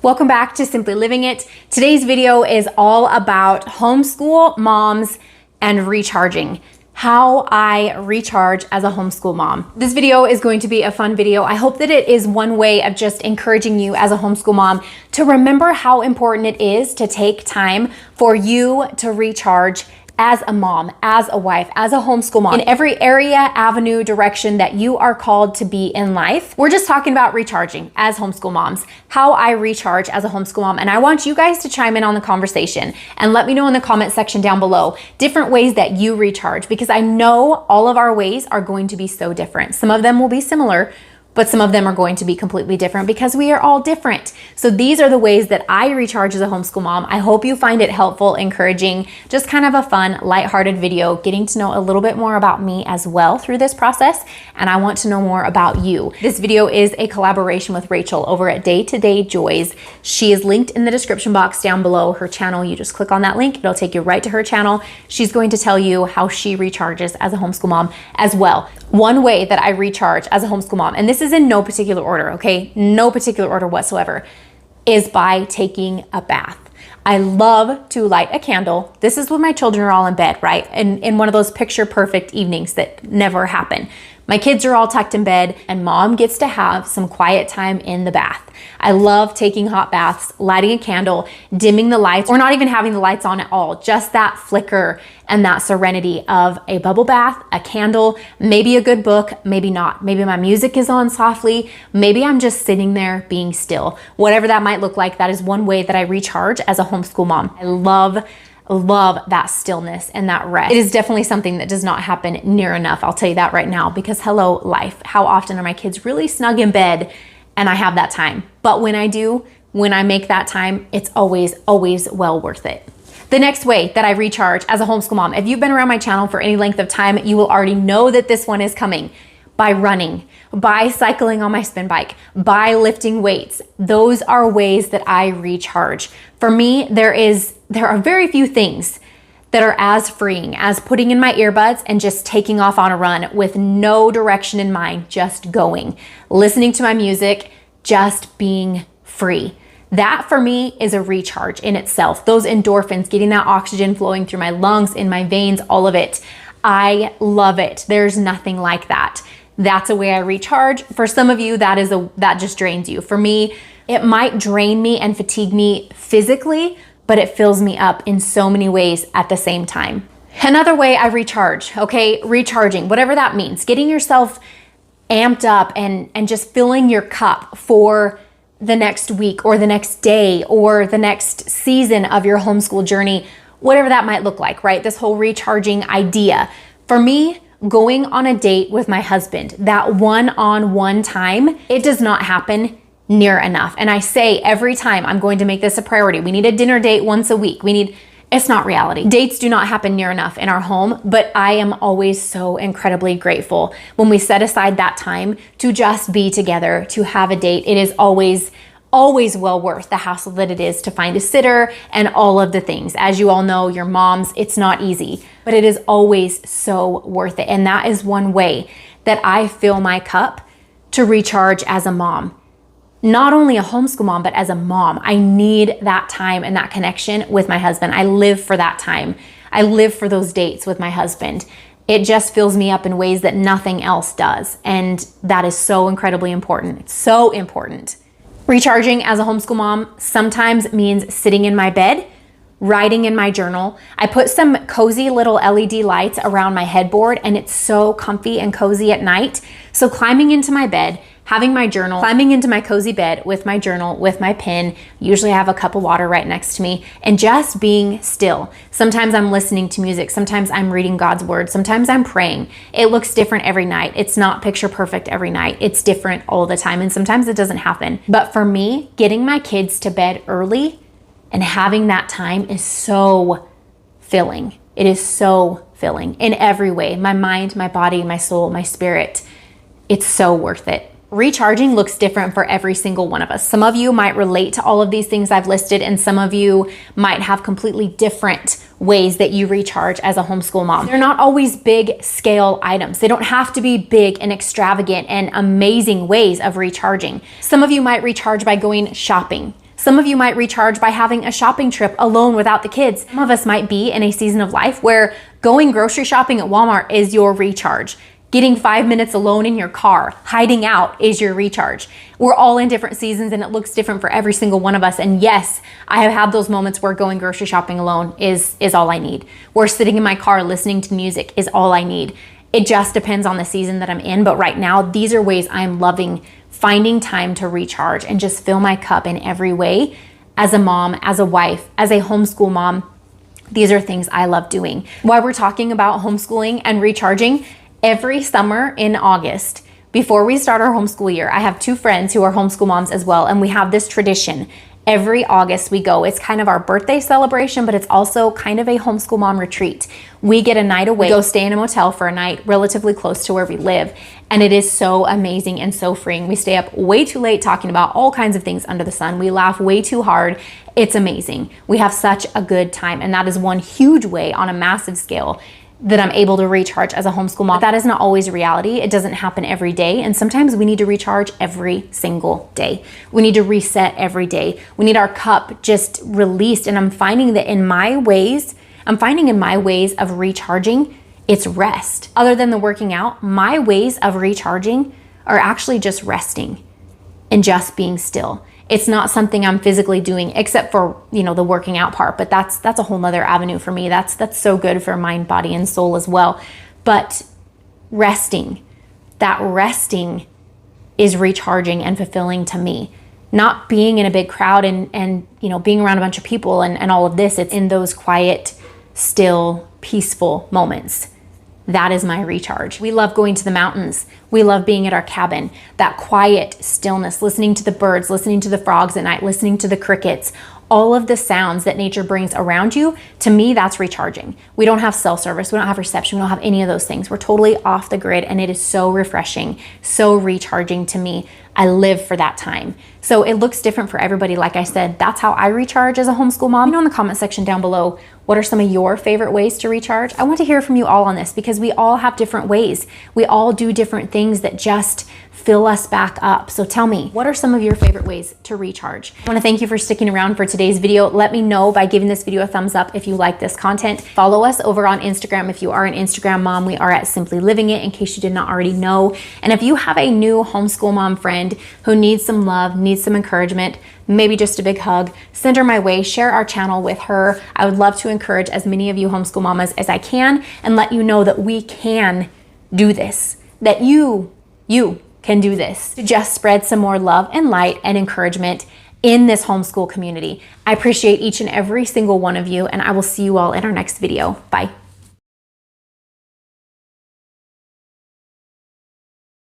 Welcome back to Simply Living It. Today's video is all about homeschool moms and recharging. How I recharge as a homeschool mom. This video is going to be a fun video. I hope that it is one way of just encouraging you as a homeschool mom to remember how important it is to take time for you to recharge as a mom, as a wife, as a homeschool mom, in every area, avenue, direction that you are called to be in life. We're just talking about recharging as homeschool moms, how I recharge as a homeschool mom. And I want you guys to chime in on the conversation and let me know in the comment section down below different ways that you recharge, because I know all of our ways are going to be so different. Some of them will be similar, but some of them are going to be completely different because we are all different. So these are the ways that I recharge as a homeschool mom. I hope you find it helpful, encouraging, just kind of a fun, lighthearted video, getting to know a little bit more about me as well through this process. And I want to know more about you. This video is a collaboration with Rachel over at Day to Day Joys. She is linked in the description box down below. Her channel, you just click on that link, it'll take you right to her channel. She's going to tell you how she recharges as a homeschool mom as well. One way that I recharge as a homeschool mom, and this is in no particular order, okay? No particular order whatsoever, is by taking a bath. I love to light a candle. This is when my children are all in bed, right? And in one of those picture perfect evenings that never happen. My kids are all tucked in bed and mom gets to have some quiet time in the bath. I love taking hot baths, lighting a candle, dimming the lights, or not even having the lights on at all. Just that flicker and that serenity of a bubble bath, a candle, maybe a good book, maybe not. Maybe my music is on softly. Maybe I'm just sitting there being still. Whatever that might look like, that is one way that I recharge as a homeschool mom. I love that stillness and that rest. It is definitely something that does not happen near enough. I'll tell you that right now, because hello life, how often are my kids really snug in bed and I have that time? But when I do, when I make that time, it's always well worth it. The next way that I recharge as a homeschool mom, if you've been around my channel for any length of time, you will already know that this one is coming. By running, by cycling on my spin bike, by lifting weights. Those are ways that I recharge. For me, there are very few things that are as freeing as putting in my earbuds and just taking off on a run with no direction in mind, just going, listening to my music, just being free. That for me is a recharge in itself. Those endorphins, getting that oxygen flowing through my lungs, in my veins, all of it. I love it. There's nothing like that. That's a way I recharge. For some of you, that just drains you. For me, it might drain me and fatigue me physically, but it fills me up in so many ways at the same time. Another way I recharge, okay? Recharging, whatever that means, getting yourself amped up and just filling your cup for the next week or the next day or the next season of your homeschool journey, whatever that might look like, right? This whole recharging idea. For me, going on a date with my husband, that one-on-one time, it does not happen near enough. And I say every time, I'm going to make this a priority. We need a dinner date once a week. It's not reality. Dates do not happen near enough in our home, but I am always so incredibly grateful when we set aside that time to just be together, to have a date. It is always well worth the hassle that it is to find a sitter and all of the things. As you all know, your moms, it's not easy, but it is always so worth it. And that is one way that I fill my cup to recharge as a mom. Not only a homeschool mom, but as a mom. I need that time and that connection with my husband. I live for that time. I live for those dates with my husband. It just fills me up in ways that nothing else does. And that is so incredibly important. It's so important. Recharging as a homeschool mom sometimes means sitting in my bed, writing in my journal. I put some cozy little LED lights around my headboard and it's so comfy and cozy at night. So climbing into my bed, having my journal, climbing into my cozy bed with my journal, with my pen, usually I have a cup of water right next to me, and just being still. Sometimes I'm listening to music, sometimes I'm reading God's word, sometimes I'm praying. It looks different every night. It's not picture perfect every night. It's different all the time, and sometimes it doesn't happen. But for me, getting my kids to bed early and having that time is so filling. It is so filling in every way. My mind, my body, my soul, my spirit. It's so worth it. Recharging looks different for every single one of us. Some of you might relate to all of these things I've listed, and some of you might have completely different ways that you recharge as a homeschool mom. They're not always big scale items. They don't have to be big and extravagant and amazing ways of recharging. Some of you might recharge by going shopping. Some of you might recharge by having a shopping trip alone without the kids. Some of us might be in a season of life where going grocery shopping at Walmart is your recharge. Getting 5 minutes alone in your car, hiding out, is your recharge. We're all in different seasons and it looks different for every single one of us. And yes, I have had those moments where going grocery shopping alone is all I need. Where sitting in my car listening to music is all I need. It just depends on the season that I'm in. But right now, these are ways I'm loving finding time to recharge and just fill my cup in every way. As a mom, as a wife, as a homeschool mom, these are things I love doing. While we're talking about homeschooling and recharging, every summer in August, before we start our homeschool year, I have 2 friends who are homeschool moms as well, and we have this tradition. Every August we go. It's kind of our birthday celebration, but it's also kind of a homeschool mom retreat. We get a night away, go stay in a motel for a night relatively close to where we live, and it is so amazing and so freeing. We stay up way too late talking about all kinds of things under the sun. We laugh way too hard. It's amazing. We have such a good time, and that is one huge way on a massive scale that I'm able to recharge as a homeschool mom. But that is not always reality. It doesn't happen every day. And sometimes we need to recharge every single day. We need to reset every day. We need our cup just released. And I'm finding that in my ways of recharging, it's rest. Other than the working out, my ways of recharging are actually just resting and just being still. It's not something I'm physically doing except for, the working out part, but that's a whole nother avenue for me. That's so good for mind, body, and soul as well. But resting is recharging and fulfilling to me. Not being in a big crowd and being around a bunch of people and all of this. It's in those quiet, still, peaceful moments. That is my recharge. We love going to the mountains. We love being at our cabin. That quiet stillness, listening to the birds, listening to the frogs at night, listening to the crickets, all of the sounds that nature brings around you. To me, that's recharging. We don't have cell service. We don't have reception. We don't have any of those things. We're totally off the grid, and it is so refreshing, so recharging to me. I live for that time. So it looks different for everybody. Like I said, that's how I recharge as a homeschool mom. In the comment section down below, what are some of your favorite ways to recharge? I want to hear from you all on this because we all have different ways. We all do different things that just fill us back up. So tell me, what are some of your favorite ways to recharge? I want to thank you for sticking around for today's video. Let me know by giving this video a thumbs up if you like this content. Follow us over on Instagram if you are an Instagram mom. We are at Simply Living It, in case you did not already know. And if you have a new homeschool mom friend who needs some love, needs some encouragement, maybe just a big hug, send her my way, share our channel with her. I would love to encourage as many of you homeschool mamas as I can and let you know that we can do this, that you can do this, to just spread some more love and light and encouragement in this homeschool community. I appreciate each and every single one of you, and I will see you all in our next video. Bye.